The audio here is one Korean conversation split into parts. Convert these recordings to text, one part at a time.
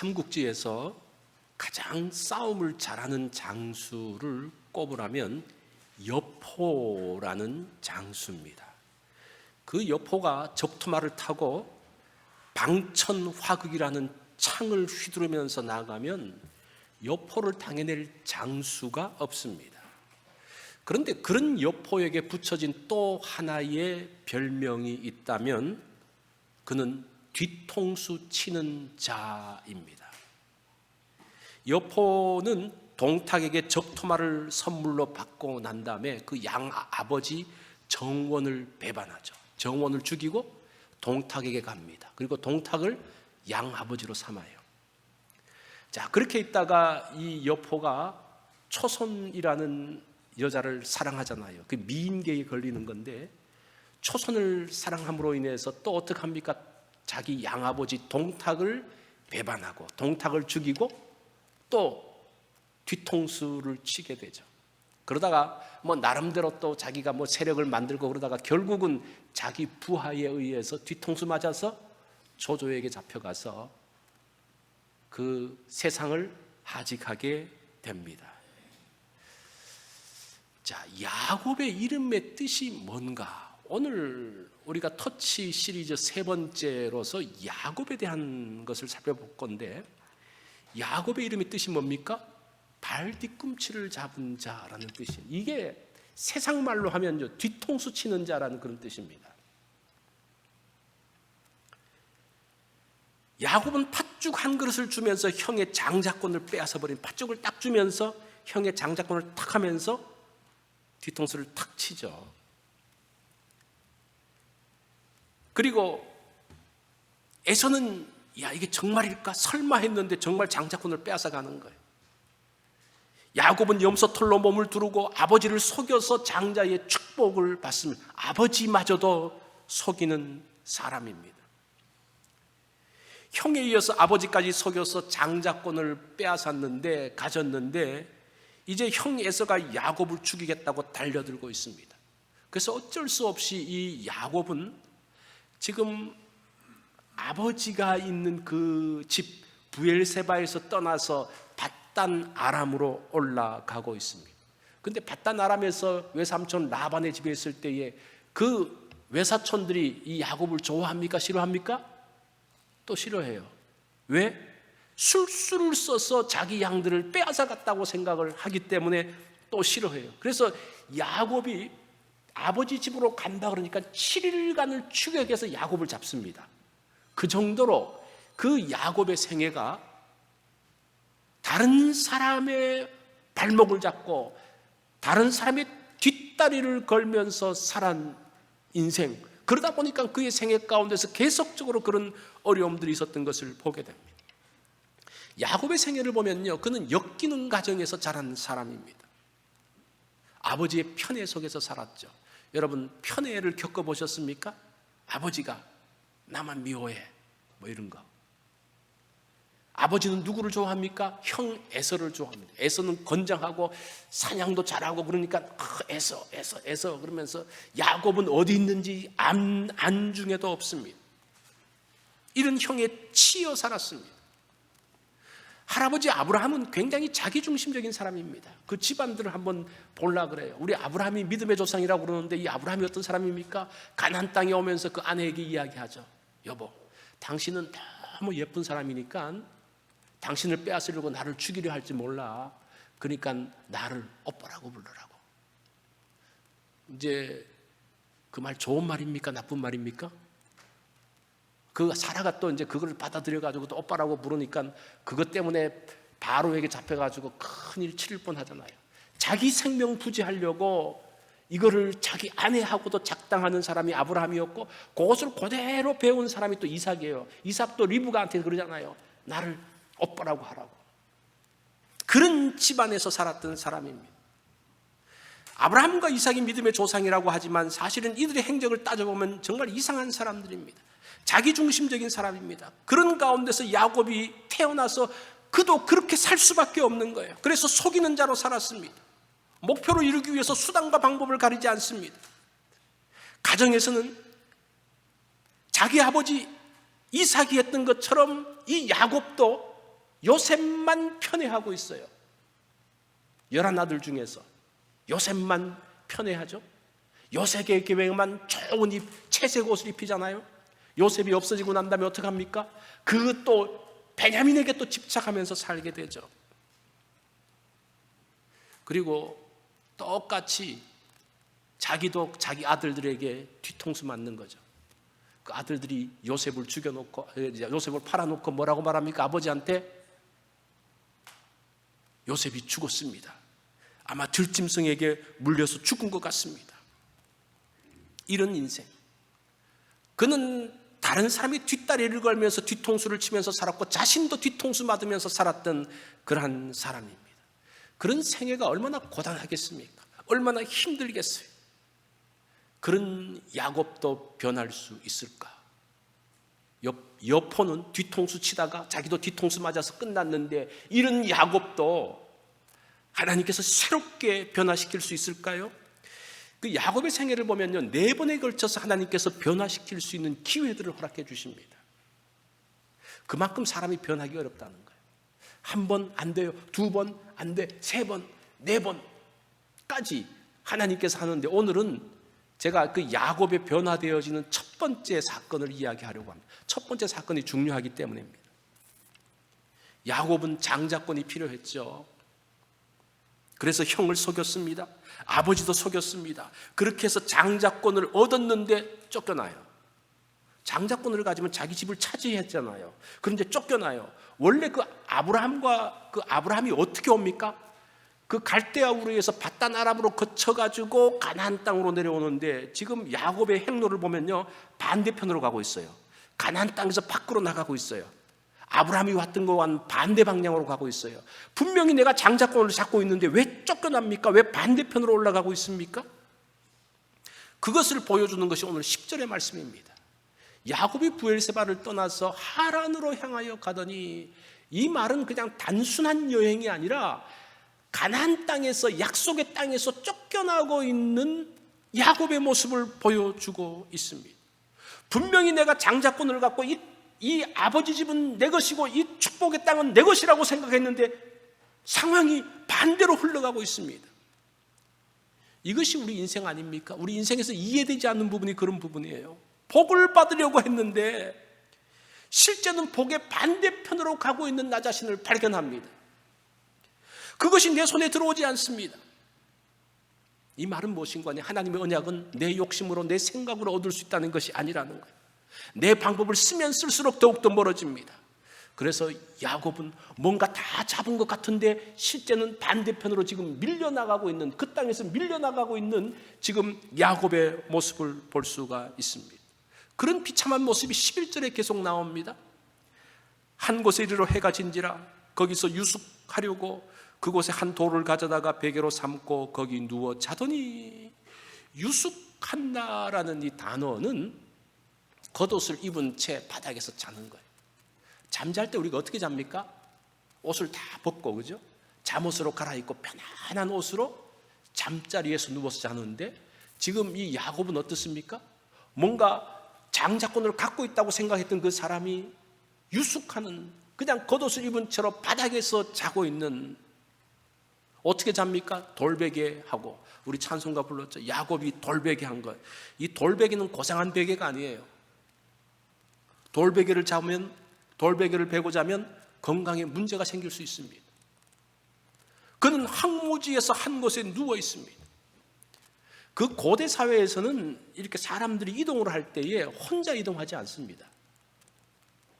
삼국지에서 가장 싸움을 잘하는 장수를 꼽으라면 여포라는 장수입니다. 그 여포가 적토마를 타고 방천화극이라는 창을 휘두르면서 나가면 여포를 당해낼 장수가 없습니다. 그런데 그런 여포에게 붙여진 또 하나의 별명이 있다면 그는 뒤통수 치는 자입니다. 여포는 동탁에게 적토마를 선물로 받고 난 다음에 그 양아버지 정원을 배반하죠. 정원을 죽이고 동탁에게 갑니다. 그리고 동탁을 양아버지로 삼아요. 자, 그렇게 있다가 이 여포가 초선이라는 여자를 사랑하잖아요. 그 미인계에 걸리는 건데, 초선을 사랑함으로 인해서 또 어떻게 합니까? 자기 양아버지 동탁을 배반하고 동탁을 죽이고 또 뒤통수를 치게 되죠. 그러다가 나름대로 또 자기가 세력을 만들고 그러다가 결국은 자기 부하에 의해서 뒤통수 맞아서 조조에게 잡혀가서 그 세상을 하직하게 됩니다. 자, 야곱의 이름의 뜻이 뭔가? 오늘 우리가 터치 시리즈 세 번째로서 야곱에 대한 것을 살펴볼 건데, 야곱의 이름의 뜻이 뭡니까? 발 뒤꿈치를 잡은 자라는 뜻이에요. 이게 세상 말로 하면 뒤통수 치는 자라는 그런 뜻입니다. 야곱은 팥죽 한 그릇을 주면서 형의 장자권을 빼앗아버린, 팥죽을 딱 주면서 형의 장자권을 탁 하면서 뒤통수를 탁 치죠. 그리고 에서는 이게 정말일까? 설마 했는데 정말 장자권을 빼앗아 가는 거예요. 야곱은 염소털로 몸을 두르고 아버지를 속여서 장자의 축복을 받습니다. 아버지마저도 속이는 사람입니다. 형에 이어서 아버지까지 속여서 장자권을 빼앗았는데, 가졌는데 이제 형 에서가 야곱을 죽이겠다고 달려들고 있습니다. 그래서 어쩔 수 없이 이 야곱은 지금 아버지가 있는 그 집 부엘세바에서 떠나서 밧단 아람으로 올라가고 있습니다. 그런데 밧단 아람에서 외삼촌 라반의 집에 있을 때에 그 외사촌들이 이 야곱을 좋아합니까? 싫어합니까? 또 싫어해요. 왜? 술수를 써서 자기 양들을 빼앗아 갔다고 생각을 하기 때문에 또 싫어해요. 그래서 야곱이 아버지 집으로 간다 그러니까 7일간을 추격해서 야곱을 잡습니다. 그 정도로 그 야곱의 생애가 다른 사람의 발목을 잡고 다른 사람의 뒷다리를 걸면서 살아온 인생, 그러다 보니까 그의 생애 가운데서 계속적으로 그런 어려움들이 있었던 것을 보게 됩니다. 야곱의 생애를 보면요, 그는 엮이는 가정에서 자란 사람입니다. 아버지의 편애 속에서 살았죠. 여러분, 편애를 겪어보셨습니까? 아버지가 나만 미워해 이런 거. 아버지는 누구를 좋아합니까? 형 에서를 좋아합니다. 에서는 건장하고 사냥도 잘하고 그러니까 에서 그러면서 야곱은 어디 있는지 안중에도 없습니다. 이런 형에 치여 살았습니다. 할아버지 아브라함은 굉장히 자기중심적인 사람입니다. 그 집안들을 한번 보려 그래요. 우리 아브라함이 믿음의 조상이라고 그러는데 이 아브라함이 어떤 사람입니까? 가나안 땅에 오면서 그 아내에게 이야기하죠. 여보, 당신은 너무 예쁜 사람이니까 당신을 빼앗으려고 나를 죽이려 할지 몰라. 그러니까 나를 오빠라고 부르라고. 이제 그 말 좋은 말입니까? 나쁜 말입니까? 그 사라가 또 이제 그걸 받아들여가지고 또 오빠라고 부르니까 그것 때문에 바로에게 잡혀가지고 큰일 치를 뻔하잖아요. 자기 생명 부지하려고 이거를 자기 아내하고도 작당하는 사람이 아브라함이었고, 그것을 그대로 배운 사람이 또 이삭이에요. 이삭도 리브가한테 그러잖아요. 나를 오빠라고 하라고. 그런 집안에서 살았던 사람입니다. 아브라함과 이삭이 믿음의 조상이라고 하지만 사실은 이들의 행적을 따져보면 정말 이상한 사람들입니다. 자기중심적인 사람입니다. 그런 가운데서 야곱이 태어나서 그도 그렇게 살 수밖에 없는 거예요. 그래서 속이는 자로 살았습니다. 목표를 이루기 위해서 수단과 방법을 가리지 않습니다. 가정에서는 자기 아버지 이삭이 했던 것처럼 이 야곱도 요셉만 편애하고 있어요. 11아들 중에서 요셉만 편애하죠. 요셉의 계획만 좋은 채색 옷을 입히잖아요. 요셉이 없어지고 난 다음에 어떡합니까? 그것도 베냐민에게 또 집착하면서 살게 되죠. 그리고 똑같이 자기도 자기 아들들에게 뒤통수 맞는 거죠. 그 아들들이 요셉을 죽여놓고, 요셉을 팔아놓고 뭐라고 말합니까? 아버지한테 요셉이 죽었습니다. 아마 들짐승에게 물려서 죽은 것 같습니다. 이런 인생. 그는 다른 사람이 뒷다리를 걸면서 뒤통수를 치면서 살았고 자신도 뒤통수 맞으면서 살았던 그러한 사람입니다. 그런 생애가 얼마나 고단하겠습니까? 얼마나 힘들겠어요. 그런 야곱도 변할 수 있을까? 여포는 뒤통수 치다가 자기도 뒤통수 맞아서 끝났는데 이런 야곱도 하나님께서 새롭게 변화시킬 수 있을까요? 그 야곱의 생애를 보면요, 4번에 걸쳐서 하나님께서 변화시킬 수 있는 기회들을 허락해 주십니다. 그만큼 사람이 변하기 어렵다는 거예요. 1번 안 돼요, 2번 안 돼, 3번, 4번까지 하나님께서 하는데, 오늘은 제가 그 야곱의 변화되어지는 첫 번째 사건을 이야기하려고 합니다. 첫 번째 사건이 중요하기 때문입니다. 야곱은 장자권이 필요했죠. 그래서 형을 속였습니다. 아버지도 속였습니다. 그렇게 해서 장자권을 얻었는데 쫓겨나요. 장자권을 가지면 자기 집을 차지했잖아요. 그런데 쫓겨나요. 원래 그 아브라함이 어떻게 옵니까? 그 갈대아 우르에서 바단 아람으로 거쳐가지고 가나안 땅으로 내려오는데, 지금 야곱의 행로를 보면요, 반대편으로 가고 있어요. 가나안 땅에서 밖으로 나가고 있어요. 아브라함이 왔던 것과는 반대 방향으로 가고 있어요. 분명히 내가 장자권을 잡고 있는데 왜 쫓겨납니까? 왜 반대편으로 올라가고 있습니까? 그것을 보여주는 것이 오늘 10절의 말씀입니다. 야곱이 브엘세바를 떠나서 하란으로 향하여 가더니, 이 말은 그냥 단순한 여행이 아니라 가나안 땅에서, 약속의 땅에서 쫓겨나고 있는 야곱의 모습을 보여주고 있습니다. 분명히 내가 장자권을 갖고 이 아버지 집은 내 것이고 이 축복의 땅은 내 것이라고 생각했는데 상황이 반대로 흘러가고 있습니다. 이것이 우리 인생 아닙니까? 우리 인생에서 이해되지 않는 부분이 그런 부분이에요. 복을 받으려고 했는데 실제는 복의 반대편으로 가고 있는 나 자신을 발견합니다. 그것이 내 손에 들어오지 않습니다. 이 말은 무엇인가? 하나님의 언약은 내 욕심으로, 내 생각으로 얻을 수 있다는 것이 아니라는 거예요. 내 방법을 쓰면 쓸수록 더욱더 멀어집니다. 그래서 야곱은 뭔가 다 잡은 것 같은데 실제는 반대편으로 지금 밀려나가고 있는, 그 땅에서 밀려나가고 있는 지금 야곱의 모습을 볼 수가 있습니다. 그런 비참한 모습이 11절에 계속 나옵니다. 한 곳에 이르러 해가 진지라 거기서 유숙하려고 그곳에 한 돌을 가져다가 베개로 삼고 거기 누워 자더니, 유숙한다라는 이 단어는 겉옷을 입은 채 바닥에서 자는 거예요. 잠잘 때 우리가 어떻게 잡니까? 옷을 다 벗고, 그죠? 잠옷으로 갈아입고 편안한 옷으로 잠자리에서 누워서 자는데, 지금 이 야곱은 어떻습니까? 뭔가 장자권을 갖고 있다고 생각했던 그 사람이 유숙하는, 그냥 겉옷을 입은 채로 바닥에서 자고 있는, 어떻게 잡니까? 돌베개하고, 우리 찬송가 불렀죠. 야곱이 돌베개 한 것. 이 돌베개는 고상한 베개가 아니에요. 돌베개를 잡으면, 돌베개를 베고 자면 건강에 문제가 생길 수 있습니다. 그는 황무지에서 한 곳에 누워 있습니다. 그 고대 사회에서는 이렇게 사람들이 이동을 할 때에 혼자 이동하지 않습니다.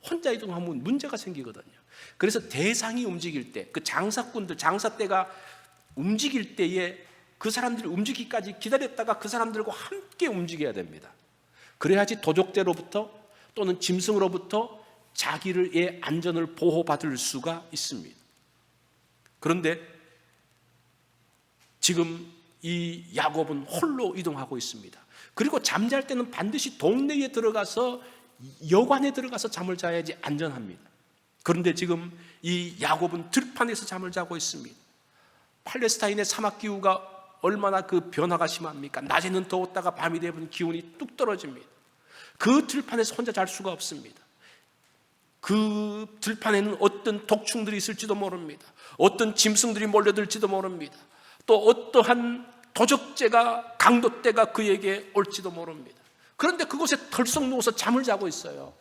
혼자 이동하면 문제가 생기거든요. 그래서 대상이 움직일 때, 그 장사꾼들, 장사대가 움직일 때에 그 사람들이 움직이기까지 기다렸다가 그 사람들과 함께 움직여야 됩니다. 그래야지 도적대로부터 또는 짐승으로부터 자기의 안전을 보호받을 수가 있습니다. 그런데 지금 이 야곱은 홀로 이동하고 있습니다. 그리고 잠잘 때는 반드시 동네에 들어가서, 여관에 들어가서 잠을 자야지 안전합니다. 그런데 지금 이 야곱은 들판에서 잠을 자고 있습니다. 팔레스타인의 사막 기후가 얼마나 그 변화가 심합니까? 낮에는 더웠다가 밤이 되면 기온이 뚝 떨어집니다. 그 들판에서 혼자 잘 수가 없습니다. 그 들판에는 어떤 독충들이 있을지도 모릅니다. 어떤 짐승들이 몰려들지도 모릅니다. 또 어떠한 도적죄가 강도떼가 그에게 올지도 모릅니다. 그런데 그곳에 덜썩 누워서 잠을 자고 있어요.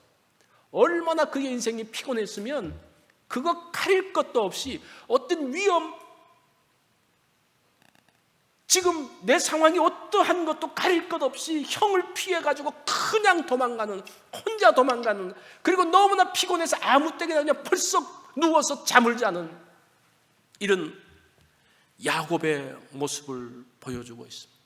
얼마나 그의 인생이 피곤했으면 그거 가릴 것도 없이 어떤 위험, 지금 내 상황이 어떠한 것도 가릴 것 없이 형을 피해가지고 그냥 도망가는, 혼자 도망가는, 그리고 너무나 피곤해서 아무 때나 그냥 벌썩 누워서 잠을 자는 이런 야곱의 모습을 보여주고 있습니다.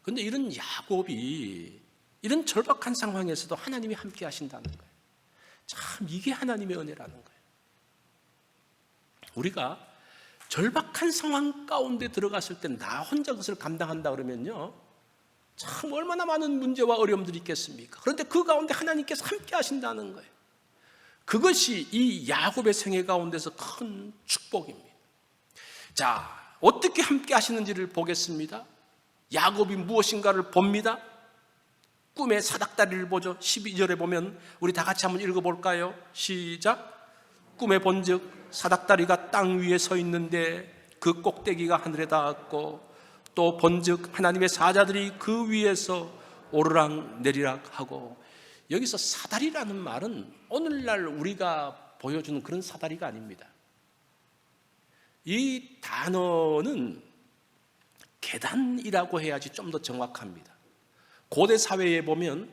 그런데 이런 야곱이 이런 절박한 상황에서도 하나님이 함께 하신다는 거예요. 참 이게 하나님의 은혜라는 거예요. 우리가 절박한 상황 가운데 들어갔을 때 나 혼자 그것을 감당한다 그러면요, 참 얼마나 많은 문제와 어려움들이 있겠습니까? 그런데 그 가운데 하나님께서 함께 하신다는 거예요. 그것이 이 야곱의 생애 가운데서 큰 축복입니다. 자, 어떻게 함께 하시는지를 보겠습니다. 야곱이 무엇인가를 봅니다. 꿈의 사닥다리를 보죠. 12절에 보면 우리 다 같이 한번 읽어볼까요? 시작. 꿈에 본즉 사닥다리가 땅 위에 서 있는데 그 꼭대기가 하늘에 닿았고, 또 본즉 하나님의 사자들이 그 위에서 오르락 내리락 하고. 여기서 사다리라는 말은 오늘날 우리가 보여주는 그런 사다리가 아닙니다. 이 단어는 계단이라고 해야지 좀 더 정확합니다. 고대 사회에 보면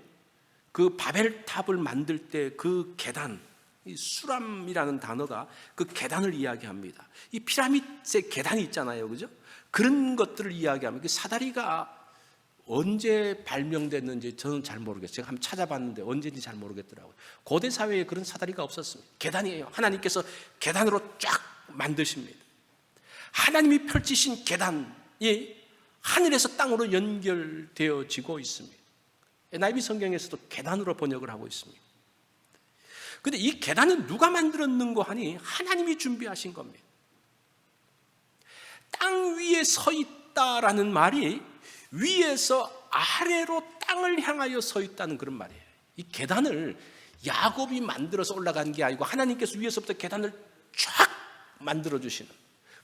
그 바벨탑을 만들 때 그 계단, 이 수람이라는 단어가 그 계단을 이야기합니다. 이 피라미드의 계단이 있잖아요, 그죠? 그런 것들을 이야기하면 그 사다리가 언제 발명됐는지 저는 잘 모르겠어요. 제가 한번 찾아봤는데 언제인지 잘 모르겠더라고요. 고대 사회에 그런 사다리가 없었습니다. 계단이에요. 하나님께서 계단으로 쫙 만드십니다. 하나님이 펼치신 계단이 하늘에서 땅으로 연결되어지고 있습니다. NIV 성경에서도 계단으로 번역을 하고 있습니다. 그런데 이 계단은 누가 만들었는고 하니 하나님이 준비하신 겁니다. 땅 위에 서 있다라는 말이 위에서 아래로 땅을 향하여 서 있다는 그런 말이에요. 이 계단을 야곱이 만들어서 올라간 게 아니고 하나님께서 위에서부터 계단을 쫙 만들어 주시는,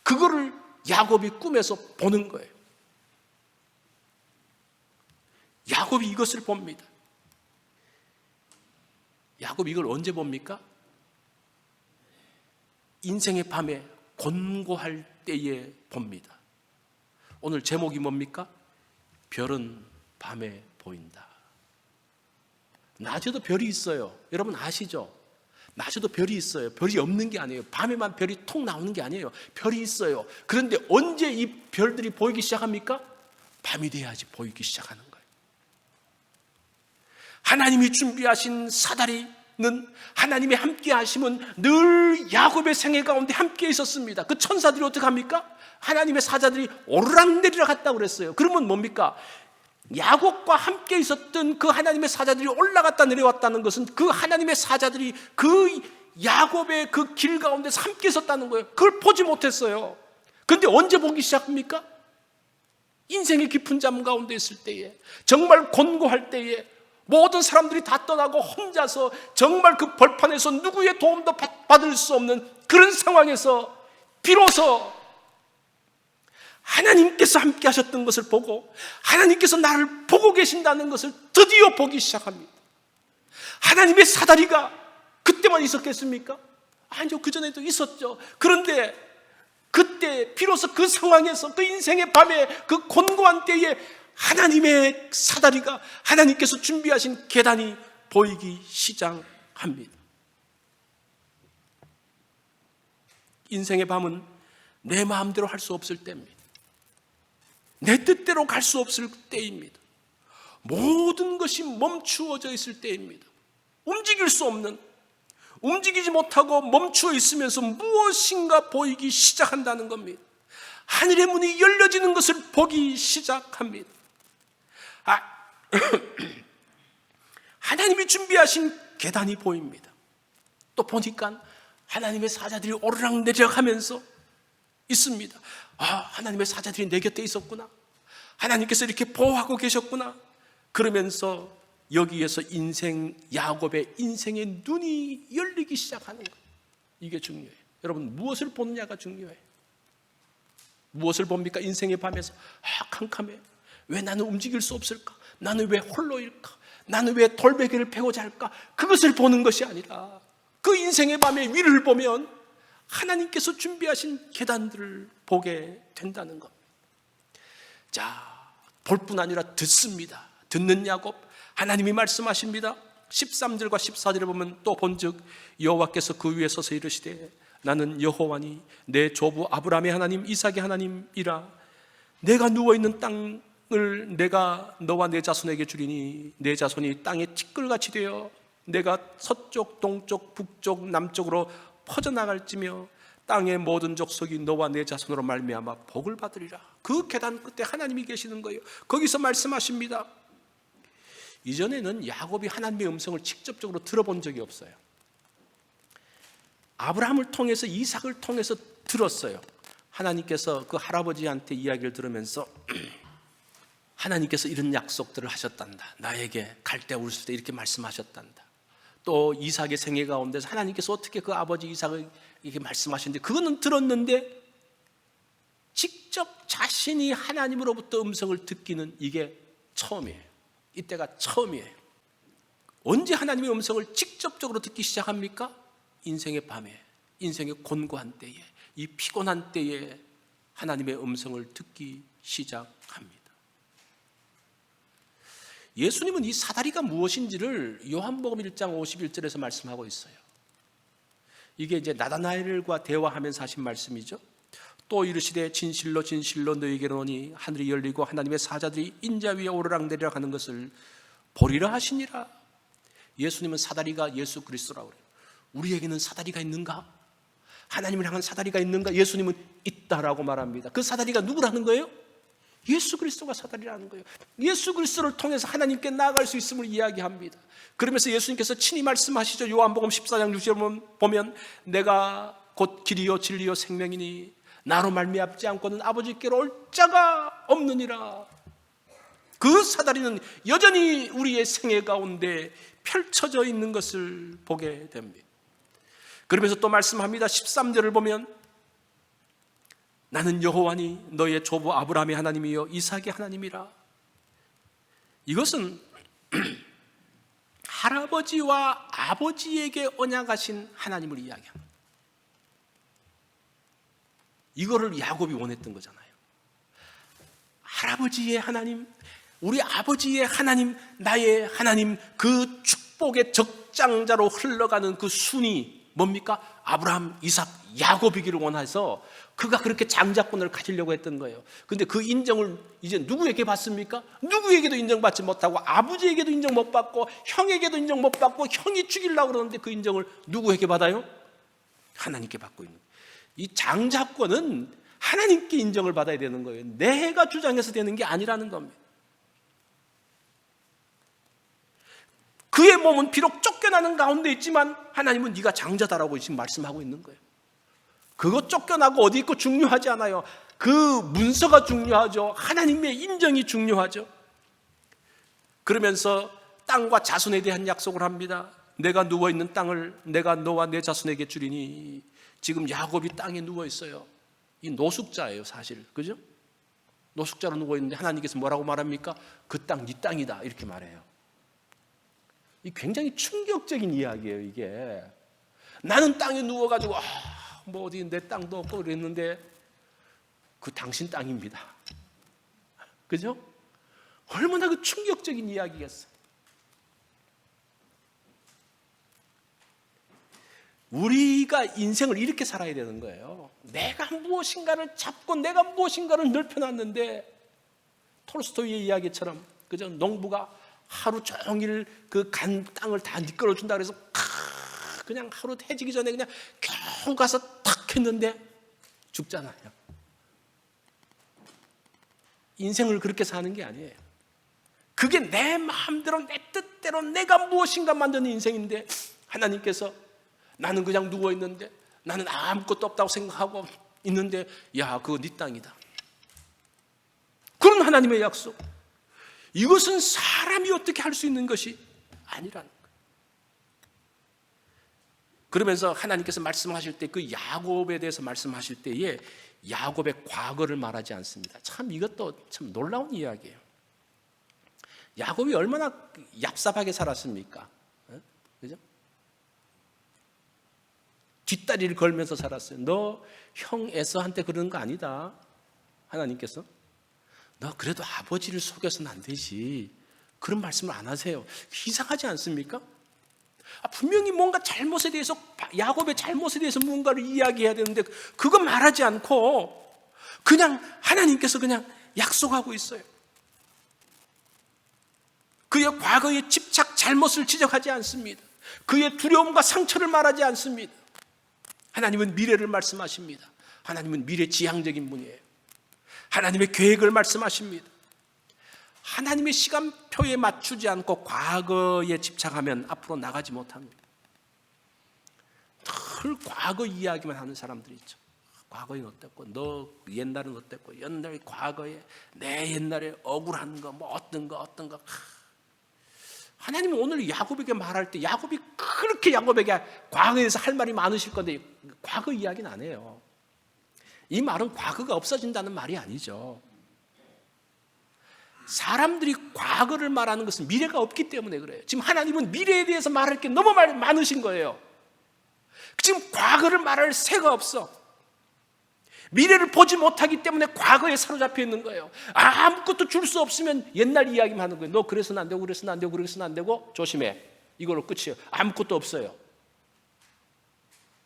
그거를 야곱이 꿈에서 보는 거예요. 야곱이 이것을 봅니다. 야곱이 이걸 언제 봅니까? 인생의 밤에 곤고할 때에 봅니다. 오늘 제목이 뭡니까? 별은 밤에 보인다. 낮에도 별이 있어요. 여러분 아시죠? 낮에도 별이 있어요. 별이 없는 게 아니에요. 밤에만 별이 톡 나오는 게 아니에요. 별이 있어요. 그런데 언제 이 별들이 보이기 시작합니까? 밤이 돼야지 보이기 시작하는 거예요. 하나님이 준비하신 사다리는, 하나님의 함께 하심은 늘 야곱의 생애 가운데 함께 있었습니다. 그 천사들이 어떻게 합니까? 하나님의 사자들이 오르락내리락 했다고 그랬어요. 그러면 뭡니까? 야곱과 함께 있었던 그 하나님의 사자들이 올라갔다 내려왔다는 것은 그 하나님의 사자들이 그 야곱의 그 길 가운데서 함께 있었다는 거예요. 그걸 보지 못했어요. 그런데 언제 보기 시작합니까? 인생의 깊은 잠 가운데 있을 때에, 정말 곤고할 때에, 모든 사람들이 다 떠나고 혼자서 정말 그 벌판에서 누구의 도움도 받을 수 없는 그런 상황에서 비로소 하나님께서 함께 하셨던 것을 보고 하나님께서 나를 보고 계신다는 것을 드디어 보기 시작합니다. 하나님의 사다리가 그때만 있었겠습니까? 아니요, 그전에도 있었죠. 그런데 그때 비로소 그 상황에서, 그 인생의 밤에, 그 곤고한 때에 하나님의 사다리가, 하나님께서 준비하신 계단이 보이기 시작합니다. 인생의 밤은 내 마음대로 할 수 없을 때입니다. 내 뜻대로 갈 수 없을 때입니다. 모든 것이 멈추어져 있을 때입니다. 움직일 수 없는, 움직이지 못하고 멈추어 있으면서 무엇인가 보이기 시작한다는 겁니다. 하늘의 문이 열려지는 것을 보기 시작합니다. 하나님이 준비하신 계단이 보입니다. 또 보니까 하나님의 사자들이 오르락내리락 하면서 있습니다. 하나님의 사자들이 내 곁에 있었구나. 하나님께서 이렇게 보호하고 계셨구나. 그러면서 여기에서 야곱의 인생의 눈이 열리기 시작하는 거예요. 이게 중요해요. 여러분, 무엇을 보느냐가 중요해요. 무엇을 봅니까? 인생의 밤에서 캄캄해. 왜 나는 움직일 수 없을까? 나는 왜 홀로일까? 나는 왜 돌베개를 베고 잘까? 그것을 보는 것이 아니라 그 인생의 밤의 위를 보면 하나님께서 준비하신 계단들을 보게 된다는 것. 자, 볼 뿐 아니라 듣습니다. 듣는 야곱, 하나님이 말씀하십니다. 13절과 14절을 보면 또 본즉 여호와께서 그 위에 서서 이르시되 나는 여호와니 내 조부 아브라함의 하나님 이삭의 하나님이라. 내가 누워있는 땅을 내가 너와 내 자손에게 주리니 내 자손이 땅에 티끌같이 되어 내가 서쪽 동쪽 북쪽 남쪽으로 퍼져나갈지며 땅의 모든 족속이 너와 내 자손으로 말미암아 복을 받으리라. 그 계단 끝에 하나님이 계시는 거예요. 거기서 말씀하십니다. 이전에는 야곱이 하나님의 음성을 직접적으로 들어본 적이 없어요. 아브라함을 통해서, 이삭을 통해서 들었어요. 하나님께서 그 할아버지한테 이야기를 들으면서 하나님께서 이런 약속들을 하셨단다. 나에게 갈대 우르실 때 이렇게 말씀하셨단다. 또 이삭의 생애 가운데서 하나님께서 어떻게 그 아버지 이삭을 이렇게 말씀하셨는데, 그거는 들었는데 직접 자신이 하나님으로부터 음성을 듣기는 이게 처음이에요. 이때가 처음이에요. 언제 하나님의 음성을 직접적으로 듣기 시작합니까? 인생의 밤에, 인생의 곤고한 때에, 이 피곤한 때에 하나님의 음성을 듣기 시작합니다. 예수님은 이 사다리가 무엇인지를 요한복음 1장 51절에서 말씀하고 있어요. 이게 이제 나다나엘과 대화하면서 하신 말씀이죠. 또 이르시되 진실로 진실로 너희에게 이르노니 하늘이 열리고 하나님의 사자들이 인자 위에 오르락내리락 하는 것을 보리라 하시니라. 예수님은 사다리가 예수 그리스도라고 그래요. 우리에게는 사다리가 있는가? 하나님을 향한 사다리가 있는가? 예수님은 있다라고 말합니다. 그 사다리가 누구라는 거예요? 예수 그리스도가 사다리라는 거예요. 예수 그리스도를 통해서 하나님께 나아갈 수 있음을 이야기합니다. 그러면서 예수님께서 친히 말씀하시죠. 요한복음 14장 6절 보면 내가 곧 길이요 진리요 생명이니 나로 말미암지 않고는 아버지께로 올 자가 없느니라. 그 사다리는 여전히 우리의 생애 가운데 펼쳐져 있는 것을 보게 됩니다. 그러면서 또 말씀합니다. 13절을 보면 나는 여호와니 너의 조부 아브라함의 하나님이요 이삭의 하나님이라. 이것은 할아버지와 아버지에게 언약하신 하나님을 이야기합니다. 이거를 야곱이 원했던 거잖아요. 할아버지의 하나님, 우리 아버지의 하나님, 나의 하나님, 그 축복의 적장자로 흘러가는 그 순이 뭡니까? 아브라함, 이삭, 야곱이기를 원해서 그가 그렇게 장자권을 가지려고 했던 거예요. 근데 그 인정을 이제 누구에게 받습니까? 누구에게도 인정받지 못하고 아버지에게도 인정 못 받고 형에게도 인정 못 받고 형이 죽이려고 그러는데 그 인정을 누구에게 받아요? 하나님께 받고 있는 거예요. 이 장자권은 하나님께 인정을 받아야 되는 거예요. 내가 주장해서 되는 게 아니라는 겁니다. 그의 몸은 비록 쫓겨나는 가운데 있지만 하나님은 네가 장자다라고 지금 말씀하고 있는 거예요. 그거 쫓겨나고 어디 있고 중요하지 않아요. 그 문서가 중요하죠. 하나님의 인정이 중요하죠. 그러면서 땅과 자손에 대한 약속을 합니다. 내가 누워있는 땅을 내가 너와 내 자손에게 주리니. 지금 야곱이 땅에 누워있어요. 이 노숙자예요 사실. 그죠? 노숙자로 누워있는데 하나님께서 뭐라고 말합니까? 그 땅 네 땅이다 이렇게 말해요. 이 굉장히 충격적인 이야기예요. 이게 나는 땅에 누워가지고 뭐 어디 내 땅도 없고 그랬는데 그 당신 땅입니다. 그죠? 얼마나 그 충격적인 이야기겠어요. 우리가 인생을 이렇게 살아야 되는 거예요. 내가 무엇인가를 잡고 내가 무엇인가를 넓혀놨는데 톨스토이의 이야기처럼 그죠? 농부가 하루 종일 그 간 땅을 다 미끌어준다 그래서 그냥 하루 해지기 전에 그냥 겨우 가서 탁 했는데 죽잖아요. 인생을 그렇게 사는 게 아니에요. 그게 내 마음대로 내 뜻대로 내가 무엇인가 만드는 인생인데 하나님께서 나는 그냥 누워있는데 나는 아무것도 없다고 생각하고 있는데 야 그거 네 땅이다. 그런 하나님의 약속. 이것은 사람이 어떻게 할 수 있는 것이 아니라는 거예요. 그러면서 하나님께서 말씀하실 때 그 야곱에 대해서 말씀하실 때에 야곱의 과거를 말하지 않습니다. 참 이것도 참 놀라운 이야기예요. 야곱이 얼마나 얍삽하게 살았습니까? 그죠? 뒷다리를 걸면서 살았어요. 너 형 에서한테 그러는 거 아니다. 하나님께서. 너 그래도 아버지를 속여서는 안 되지. 그런 말씀을 안 하세요. 이상하지 않습니까? 분명히 뭔가 잘못에 대해서, 야곱의 잘못에 대해서 뭔가를 이야기해야 되는데 그거 말하지 않고 그냥 하나님께서 그냥 약속하고 있어요. 그의 과거의 집착, 잘못을 지적하지 않습니다. 그의 두려움과 상처를 말하지 않습니다. 하나님은 미래를 말씀하십니다. 하나님은 미래지향적인 분이에요. 하나님의 계획을 말씀하십니다. 하나님의 시간표에 맞추지 않고 과거에 집착하면 앞으로 나가지 못합니다. 늘 과거 이야기만 하는 사람들이 있죠. 과거엔 어땠고, 너 옛날은 어땠고, 옛날 과거에 내 옛날에 억울한 거, 뭐 어떤 거. 하나님은 오늘 야곱에게 말할 때 야곱이 그렇게 야곱에게 과거에 대해서 할 말이 많으실 건데 과거 이야기는 안 해요. 이 말은 과거가 없어진다는 말이 아니죠. 사람들이 과거를 말하는 것은 미래가 없기 때문에 그래요. 지금 하나님은 미래에 대해서 말할 게 너무 많으신 거예요. 지금 과거를 말할 새가 없어. 미래를 보지 못하기 때문에 과거에 사로잡혀 있는 거예요. 아무것도 줄 수 없으면 옛날 이야기만 하는 거예요. 너 그래서는 안 되고 그래서는 안 되고 그래서는 안 되고 조심해. 이걸로 끝이에요. 아무것도 없어요.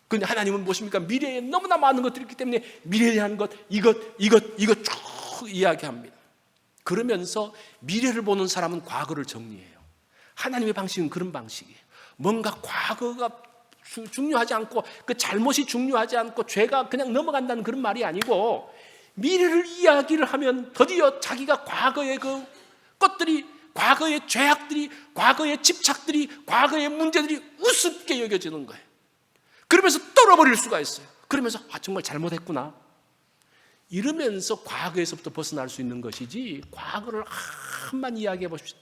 근데 하나님은 무엇입니까? 미래에 너무나 많은 것들이 있기 때문에 미래에 대한 것, 이것 쭉 이야기합니다. 그러면서 미래를 보는 사람은 과거를 정리해요. 하나님의 방식은 그런 방식이에요. 뭔가 과거가 중요하지 않고 그 잘못이 중요하지 않고 죄가 그냥 넘어간다는 그런 말이 아니고 미래를 이야기를 하면 드디어 자기가 과거의 그 것들이, 과거의 죄악들이, 과거의 집착들이, 과거의 문제들이 우습게 여겨지는 거예요. 그러면서 떨어버릴 수가 있어요. 그러면서 정말 잘못했구나. 이러면서 과거에서부터 벗어날 수 있는 것이지, 과거를 한만 이야기해 보십시오.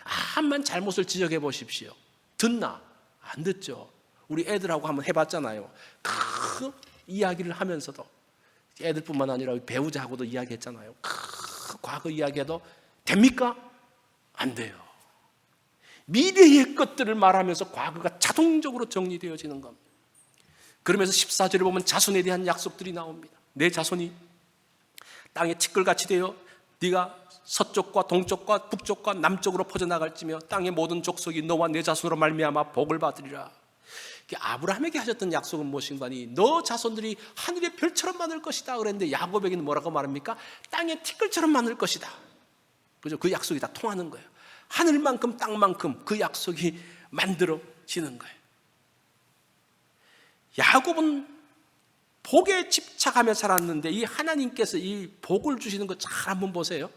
한만 잘못을 지적해 보십시오. 듣나? 안 듣죠. 우리 애들하고 한번 해봤잖아요. 그 이야기를 하면서도, 애들뿐만 아니라 배우자하고도 이야기했잖아요. 과거 이야기해도 됩니까? 안 돼요. 미래의 것들을 말하면서 과거가 자동적으로 정리되어지는 겁니다. 그러면서 14절에 보면 자손에 대한 약속들이 나옵니다. 내 자손이 땅에 티끌같이 되어 네가 서쪽과 동쪽과 북쪽과 남쪽으로 퍼져나갈지며 땅의 모든 족속이 너와 내 자손으로 말미암아 복을 받으리라. 아브라함에게 하셨던 약속은 무엇인가니? 너 자손들이 하늘의 별처럼 많을 것이다 그랬는데 야곱에게는 뭐라고 말합니까? 땅의 티끌처럼 많을 것이다. 그죠? 그 약속이 다 통하는 거예요. 하늘만큼 땅만큼 그 약속이 만들어지는 거예요. 야곱은 복에 집착하며 살았는데 이 하나님께서 이 복을 주시는 거 잘 한번 보세요.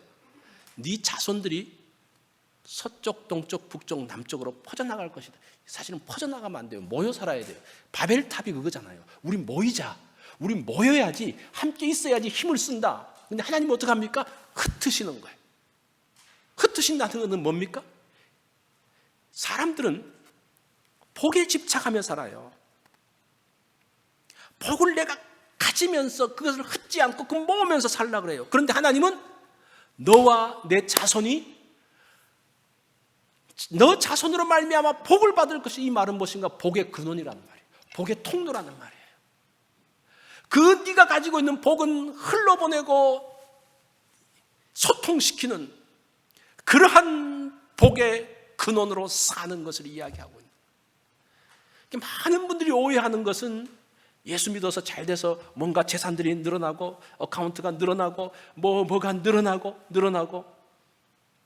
네 자손들이 서쪽, 동쪽, 북쪽, 남쪽으로 퍼져나갈 것이다. 사실은 퍼져나가면 안 돼요. 모여 살아야 돼요. 바벨탑이 그거잖아요. 우리 모이자. 우리 모여야지, 함께 있어야지 힘을 쓴다. 근데 하나님은 어떻게 합니까? 흩으시는 거예요. 흩으신다는 것은 뭡니까? 사람들은 복에 집착하며 살아요. 복을 내가 가지면서 그것을 흩지 않고 그 모으면서 살려고 그래요. 그런데 하나님은 너와 내 자손이 너 자손으로 말미암아 복을 받을 것이, 이 말은 무엇인가? 복의 근원이라는 말이에요. 복의 통로라는 말이에요. 그 네가 가지고 있는 복은 흘러보내고 소통시키는 그러한 복의 근원으로 사는 것을 이야기하고 있는 거예요. 많은 분들이 오해하는 것은 예수 믿어서 잘 돼서 뭔가 재산들이 늘어나고 어카운트가 늘어나고 뭐가 늘어나고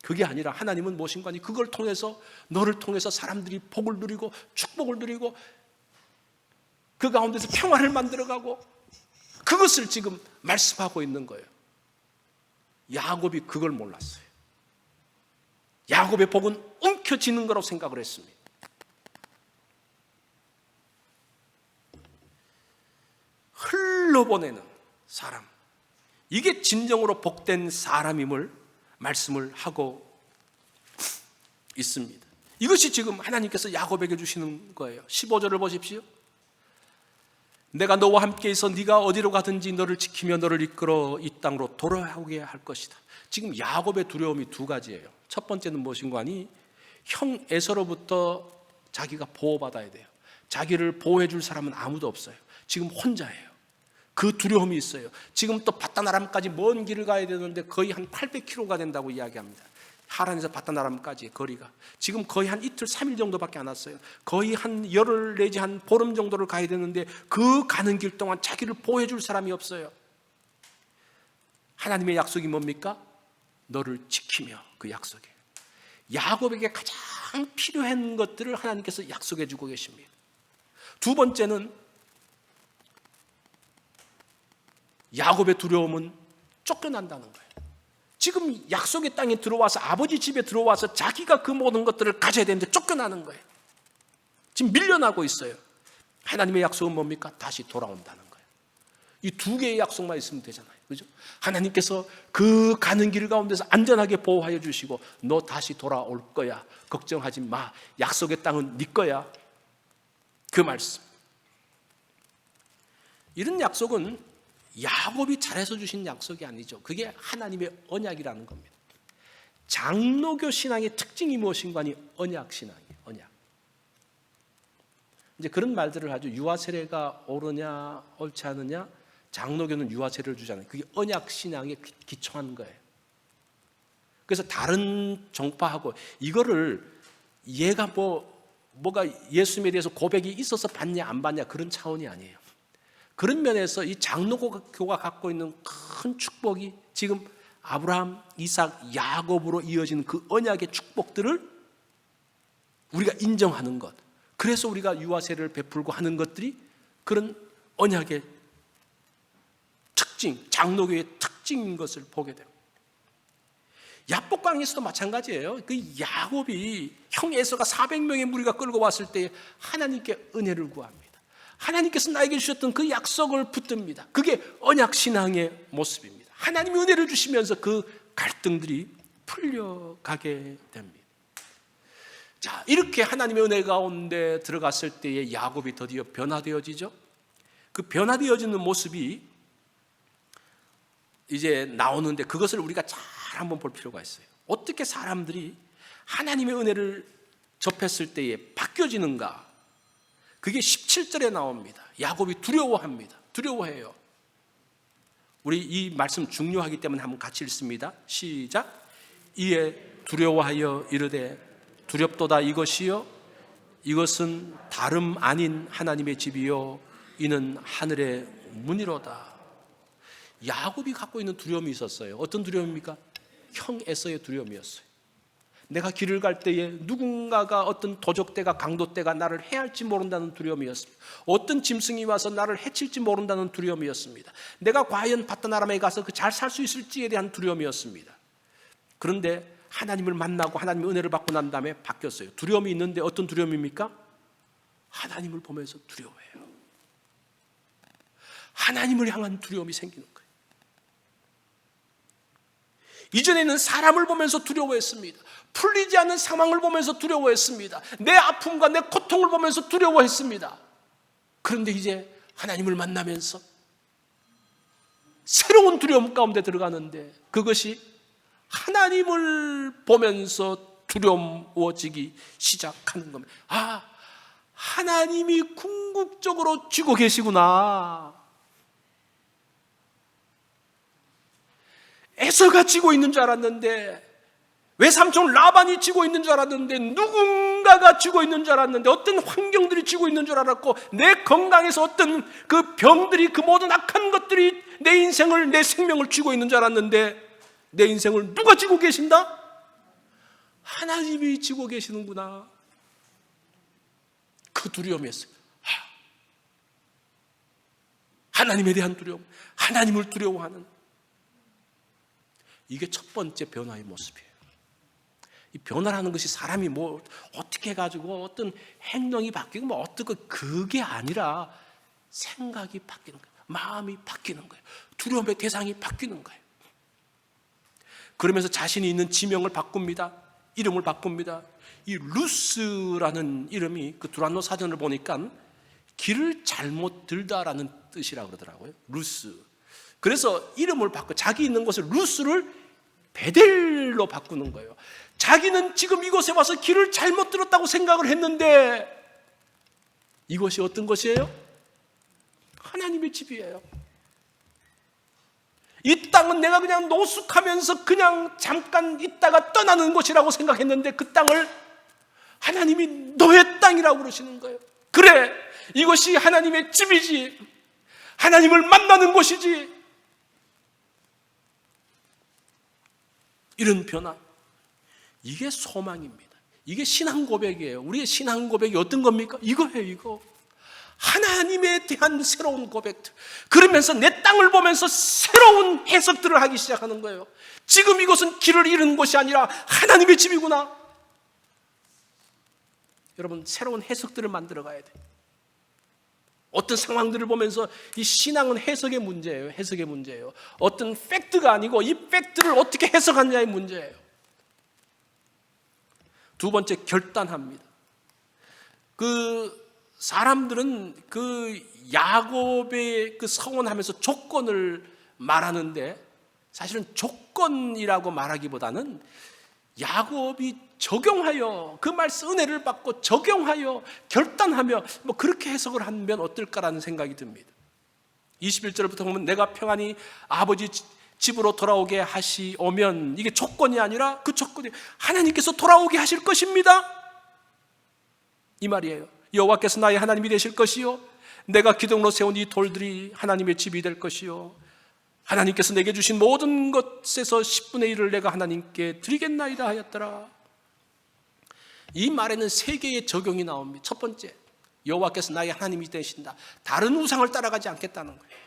그게 아니라 하나님은 무엇인가 하니 그걸 통해서, 너를 통해서 사람들이 복을 누리고 축복을 누리고 그 가운데서 평화를 만들어가고, 그것을 지금 말씀하고 있는 거예요. 야곱이 그걸 몰랐어요. 야곱의 복은 움켜쥐는 거라고 생각을 했습니다. 흘러보내는 사람, 이게 진정으로 복된 사람임을 말씀을 하고 있습니다. 이것이 지금 하나님께서 야곱에게 주시는 거예요. 15절을 보십시오. 내가 너와 함께 있어 네가 어디로 가든지 너를 지키며 너를 이끌어 이 땅으로 돌아오게 할 것이다. 지금 야곱의 두려움이 두 가지예요. 첫 번째는 무엇인가 하니 형 에서로부터 자기가 보호받아야 돼요. 자기를 보호해 줄 사람은 아무도 없어요. 지금 혼자예요. 그 두려움이 있어요. 지금 또 바다나람까지 먼 길을 가야 되는데 거의 한 800km가 된다고 이야기합니다. 하란에서 바다나람까지 거리가 지금 거의 한 이틀 3일 정도밖에 안 왔어요. 거의 한 열흘 내지 한 보름 정도를 가야 되는데 그 가는 길 동안 자기를 보호해 줄 사람이 없어요. 하나님의 약속이 뭡니까? 너를 지키며, 그 약속에 야곱에게 가장 필요한 것들을 하나님께서 약속해 주고 계십니다. 두 번째는 야곱의 두려움은 쫓겨난다는 거예요. 지금 약속의 땅에 들어와서 아버지 집에 들어와서 자기가 그 모든 것들을 가져야 되는데 쫓겨나는 거예요. 지금 밀려나고 있어요. 하나님의 약속은 뭡니까? 다시 돌아온다는 거예요. 이 두 개의 약속만 있으면 되잖아요. 그죠? 하나님께서 그 가는 길 가운데서 안전하게 보호하여 주시고 너 다시 돌아올 거야. 걱정하지 마. 약속의 땅은 네 거야. 그 말씀. 이런 약속은 야곱이 잘해서 주신 약속이 아니죠. 그게 하나님의 언약이라는 겁니다. 장로교 신앙의 특징이 무엇인가 하니 언약 신앙이에요. 언약. 이제 그런 말들을 하죠. 유아 세례가 옳으냐 옳지 않느냐. 장로교는 유아 세례를 주잖아요. 그게 언약 신앙에 기초한 거예요. 그래서 다른 종파하고 이거를 얘가 뭐가 예수님에 대해서 고백이 있어서 받냐 안 받냐 그런 차원이 아니에요. 그런 면에서 이 장로교가 갖고 있는 큰 축복이 지금 아브라함, 이삭, 야곱으로 이어지는 그 언약의 축복들을 우리가 인정하는 것. 그래서 우리가 유아세례를 베풀고 하는 것들이 그런 언약의 특징, 장로교의 특징인 것을 보게 돼요. 야복강에서도 마찬가지예요. 그 야곱이 형 에서가 400명의 무리가 끌고 왔을 때 하나님께 은혜를 구합니다. 하나님께서 나에게 주셨던 그 약속을 붙듭니다. 그게 언약신앙의 모습입니다. 하나님이 은혜를 주시면서 그 갈등들이 풀려가게 됩니다. 자, 이렇게 하나님의 은혜 가운데 들어갔을 때에 야곱이 드디어 변화되어지죠. 그 변화되어지는 모습이 이제 나오는데 그것을 우리가 잘 한번 볼 필요가 있어요. 어떻게 사람들이 하나님의 은혜를 접했을 때에 바뀌어지는가? 그게 17절에 나옵니다. 야곱이 두려워합니다. 두려워해요. 우리 이 말씀 중요하기 때문에 한번 같이 읽습니다. 시작. 이에 두려워하여 이르되 두렵도다 이것이요 이것은 다름 아닌 하나님의 집이요 이는 하늘의 문이로다. 야곱이 갖고 있는 두려움이 있었어요. 어떤 두려움입니까? 형 에서의 두려움이었어요. 내가 길을 갈 때에 누군가가 어떤 도적대가 강도대가 나를 해할지 모른다는 두려움이었습니다. 어떤 짐승이 와서 나를 해칠지 모른다는 두려움이었습니다. 내가 과연 바다나람에 가서 잘 살 수 있을지에 대한 두려움이었습니다. 그런데 하나님을 만나고 하나님의 은혜를 받고 난 다음에 바뀌었어요. 두려움이 있는데 어떤 두려움입니까? 하나님을 보면서 두려워해요. 하나님을 향한 두려움이 생기는 거예요. 이전에는 사람을 보면서 두려워했습니다. 풀리지 않는 상황을 보면서 두려워했습니다. 내 아픔과 내 고통을 보면서 두려워했습니다. 그런데 이제 하나님을 만나면서 새로운 두려움 가운데 들어가는데 그것이 하나님을 보면서 두려워지기 시작하는 겁니다. 아, 하나님이 궁극적으로 쥐고 계시구나. 에서가 쥐고 있는 줄 알았는데, 외삼촌 라반이 쥐고 있는 줄 알았는데, 누군가가 쥐고 있는 줄 알았는데, 어떤 환경들이 쥐고 있는 줄 알았고, 내 건강에서 어떤 그 병들이, 그 모든 악한 것들이 내 인생을, 내 생명을 쥐고 있는 줄 알았는데, 내 인생을 누가 쥐고 계신다? 하나님이 쥐고 계시는구나. 그 두려움이었어요. 하나님에 대한 두려움, 하나님을 두려워하는, 이게 첫 번째 변화의 모습이에요. 이 변화라는 것이 사람이 어떻게 해가지고 어떤 행동이 바뀌고 어떻게 그게 아니라 생각이 바뀌는 거예요. 마음이 바뀌는 거예요. 두려움의 대상이 바뀌는 거예요. 그러면서 자신이 있는 지명을 바꿉니다. 이름을 바꿉니다. 이 루스라는 이름이 그 두란노 사전을 보니까 길을 잘못 들다라는 뜻이라고 그러더라고요. 루스. 그래서 이름을 바꿔 자기 있는 곳을 루스를 베델로 바꾸는 거예요. 자기는 지금 이곳에 와서 길을 잘못 들었다고 생각을 했는데 이것이 어떤 것이에요? 하나님의 집이에요. 이 땅은 내가 그냥 노숙하면서 그냥 잠깐 있다가 떠나는 곳이라고 생각했는데 그 땅을 하나님이 너의 땅이라고 그러시는 거예요. 그래, 이것이 하나님의 집이지, 하나님을 만나는 곳이지. 이런 변화, 이게 소망입니다. 이게 신앙 고백이에요. 우리의 신앙 고백이 어떤 겁니까? 이거예요. 이거 하나님에 대한 새로운 고백들. 그러면서 내 땅을 보면서 새로운 해석들을 하기 시작하는 거예요. 지금 이곳은 길을 잃은 곳이 아니라 하나님의 집이구나. 여러분, 새로운 해석들을 만들어 가야 돼요. 어떤 상황들을 보면서 이 신앙은 해석의 문제예요. 해석의 문제예요. 어떤 팩트가 아니고 이 팩트를 어떻게 해석하느냐의 문제예요. 두 번째, 결단합니다. 그 사람들은 그 야곱의 그 서원하면서 조건을 말하는데 사실은 조건이라고 말하기보다는 야곱이 적용하여 그 말씀 은혜를 받고 적용하여 결단하며 뭐 그렇게 해석을 하면 어떨까라는 생각이 듭니다. 21절부터 보면 내가 평안히 아버지 집으로 돌아오게 하시오면, 이게 조건이 아니라 그 조건이 하나님께서 돌아오게 하실 것입니다, 이 말이에요. 여호와께서 나의 하나님이 되실 것이요, 내가 기둥으로 세운 이 돌들이 하나님의 집이 될 것이요, 하나님께서 내게 주신 모든 것에서 10분의 1을 내가 하나님께 드리겠나이다 하였더라. 이 말에는 세 개의 적용이 나옵니다. 첫 번째, 여호와께서 나의 하나님이 되신다. 다른 우상을 따라가지 않겠다는 거예요.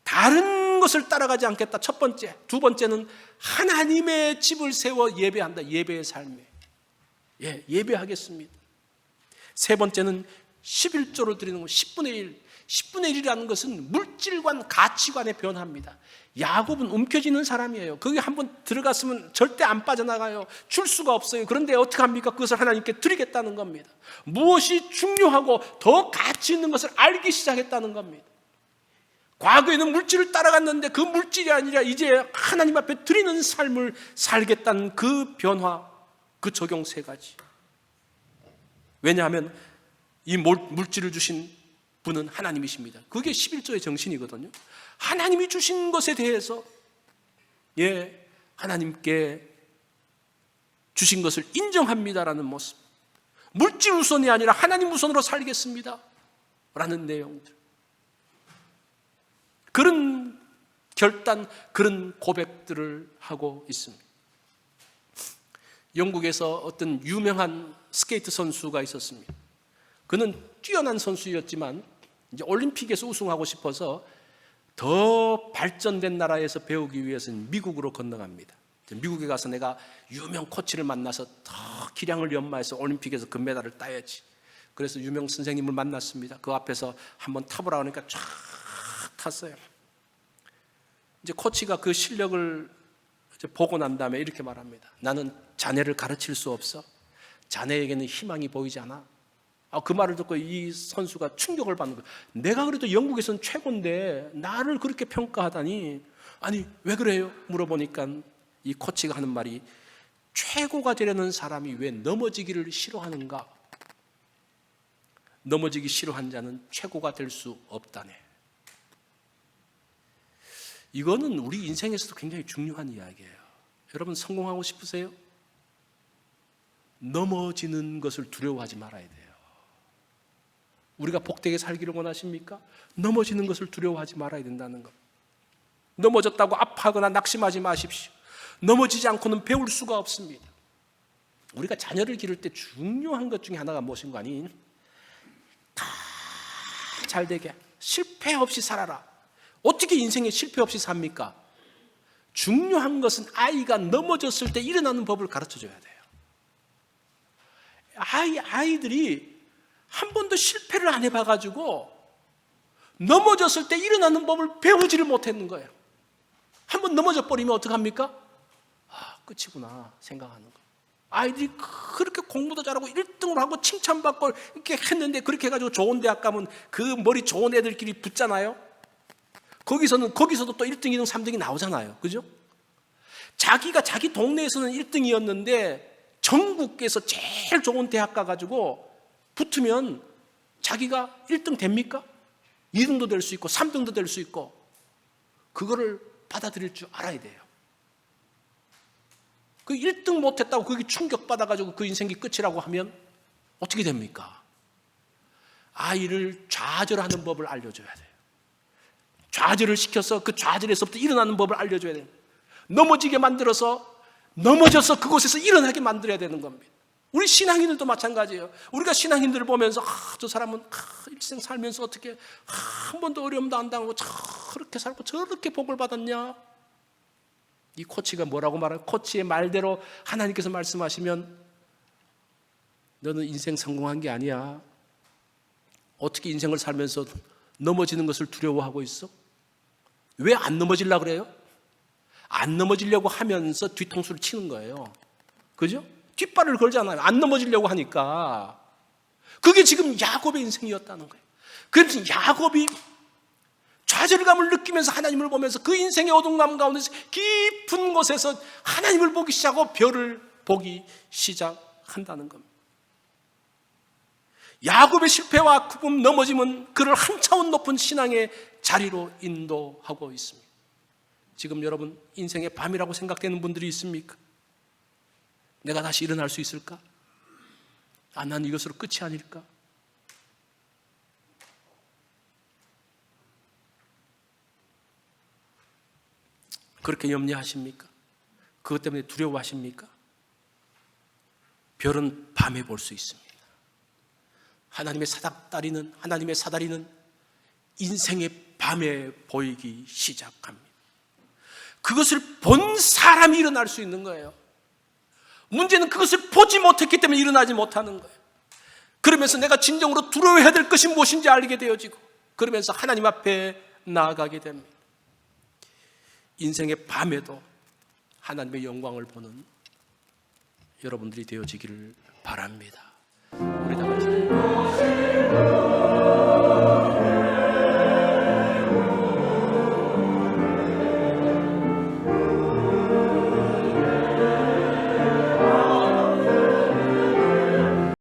다른 것을 따라가지 않겠다, 첫 번째. 두 번째는 하나님의 집을 세워 예배한다. 예배의 삶에, 예배하겠습니다. 세 번째는 11조를 드리는 것, 10분의 1. 10분의 1이라는 것은 물질관, 가치관의 변화입니다. 야곱은 움켜쥐는 사람이에요. 거기 한번 들어갔으면 절대 안 빠져나가요. 줄 수가 없어요. 그런데 어떻게 합니까? 그것을 하나님께 드리겠다는 겁니다. 무엇이 중요하고 더 가치 있는 것을 알기 시작했다는 겁니다. 과거에는 물질을 따라갔는데 그 물질이 아니라 이제 하나님 앞에 드리는 삶을 살겠다는 그 변화, 그 적용 세 가지. 왜냐하면 이 물질을 주신 분은 하나님이십니다. 그게 11조의 정신이거든요. 하나님이 주신 것에 대해서 하나님께 주신 것을 인정합니다라는 모습. 물질 우선이 아니라 하나님 우선으로 살겠습니다 라는 내용들. 그런 결단, 그런 고백들을 하고 있습니다. 영국에서 어떤 유명한 스케이트 선수가 있었습니다. 그는 뛰어난 선수였지만 이제 올림픽에서 우승하고 싶어서 더 발전된 나라에서 배우기 위해서는 미국으로 건너갑니다. 미국에 가서 내가 유명 코치를 만나서 더 기량을 연마해서 올림픽에서 금메달을 따야지. 그래서 유명 선생님을 만났습니다. 그 앞에서 한번 타보라 하니까 쫙 탔어요. 이제 코치가 그 실력을 이제 보고 난 다음에 이렇게 말합니다. 나는 자네를 가르칠 수 없어. 자네에게는 희망이 보이지 않아. 그 말을 듣고 이 선수가 충격을 받는 거예요. 내가 그래도 영국에서는 최고인데 나를 그렇게 평가하다니. 아니 왜 그래요? 물어보니까 이 코치가 하는 말이, 최고가 되려는 사람이 왜 넘어지기를 싫어하는가? 넘어지기 싫어한 자는 최고가 될 수 없다네. 이거는 우리 인생에서도 굉장히 중요한 이야기예요. 여러분, 성공하고 싶으세요? 넘어지는 것을 두려워하지 말아야 돼요. 우리가 복되게 살기를 원하십니까? 넘어지는 것을 두려워하지 말아야 된다는 것. 넘어졌다고 아파하거나 낙심하지 마십시오. 넘어지지 않고는 배울 수가 없습니다. 우리가 자녀를 기를 때 중요한 것 중에 하나가 무엇인 거 아니? 다 잘되게 실패 없이 살아라. 어떻게 인생에 실패 없이 삽니까? 중요한 것은 아이가 넘어졌을 때 일어나는 법을 가르쳐줘야 돼요. 아이들이 한 번도 실패를 안 해봐가지고 넘어졌을 때 일어나는 법을 배우지를 못했는 거예요. 한 번 넘어져 버리면 어떡합니까? 끝이구나 생각하는 거. 아이들이 그렇게 공부도 잘하고 1등을 하고 칭찬받고 이렇게 했는데 그렇게 해가지고 좋은 대학 가면 그 머리 좋은 애들끼리 붙잖아요. 거기서도 또 1등, 2등, 3등이 나오잖아요. 그죠? 자기가 자기 동네에서는 1등이었는데 전국에서 제일 좋은 대학 가가지고 붙으면 자기가 1등 됩니까? 2등도 될 수 있고 3등도 될 수 있고 그거를 받아들일 줄 알아야 돼요. 그 1등 못했다고 그게 충격받아가지고 그 인생이 끝이라고 하면 어떻게 됩니까? 아이를 좌절하는 법을 알려줘야 돼요. 좌절을 시켜서 그 좌절에서부터 일어나는 법을 알려줘야 돼요. 넘어지게 만들어서 넘어져서 그곳에서 일어나게 만들어야 되는 겁니다. 우리 신앙인들도 마찬가지예요. 우리가 신앙인들을 보면서 저 사람은 일생 살면서 어떻게 한 번도 어려움도 안 당하고 저렇게 살고 저렇게 복을 받았냐. 이 코치가 뭐라고 말해요? 코치의 말대로 하나님께서 말씀하시면 너는 인생 성공한 게 아니야. 어떻게 인생을 살면서 넘어지는 것을 두려워하고 있어? 왜 안 넘어지려고 그래요? 안 넘어지려고 하면서 뒤통수를 치는 거예요. 그죠? 뒷발을 걸잖아요. 안 넘어지려고 하니까. 그게 지금 야곱의 인생이었다는 거예요. 그래서 야곱이 좌절감을 느끼면서 하나님을 보면서 그 인생의 어둠감 가운데서 깊은 곳에서 하나님을 보기 시작하고 별을 보기 시작한다는 겁니다. 야곱의 실패와 아픔, 넘어짐은 그를 한 차원 높은 신앙의 자리로 인도하고 있습니다. 지금 여러분 인생의 밤이라고 생각되는 분들이 있습니까? 내가 다시 일어날 수 있을까? 난 이것으로 끝이 아닐까? 그렇게 염려하십니까? 그것 때문에 두려워하십니까? 별은 밤에 볼 수 있습니다. 하나님의 사다리는 인생의 밤에 보이기 시작합니다. 그것을 본 사람이 일어날 수 있는 거예요. 문제는 그것을 보지 못했기 때문에 일어나지 못하는 거예요. 그러면서 내가 진정으로 두려워해야 될 것이 무엇인지 알게 되어지고 그러면서 하나님 앞에 나아가게 됩니다. 인생의 밤에도 하나님의 영광을 보는 여러분들이 되어지기를 바랍니다. 우리 다 같이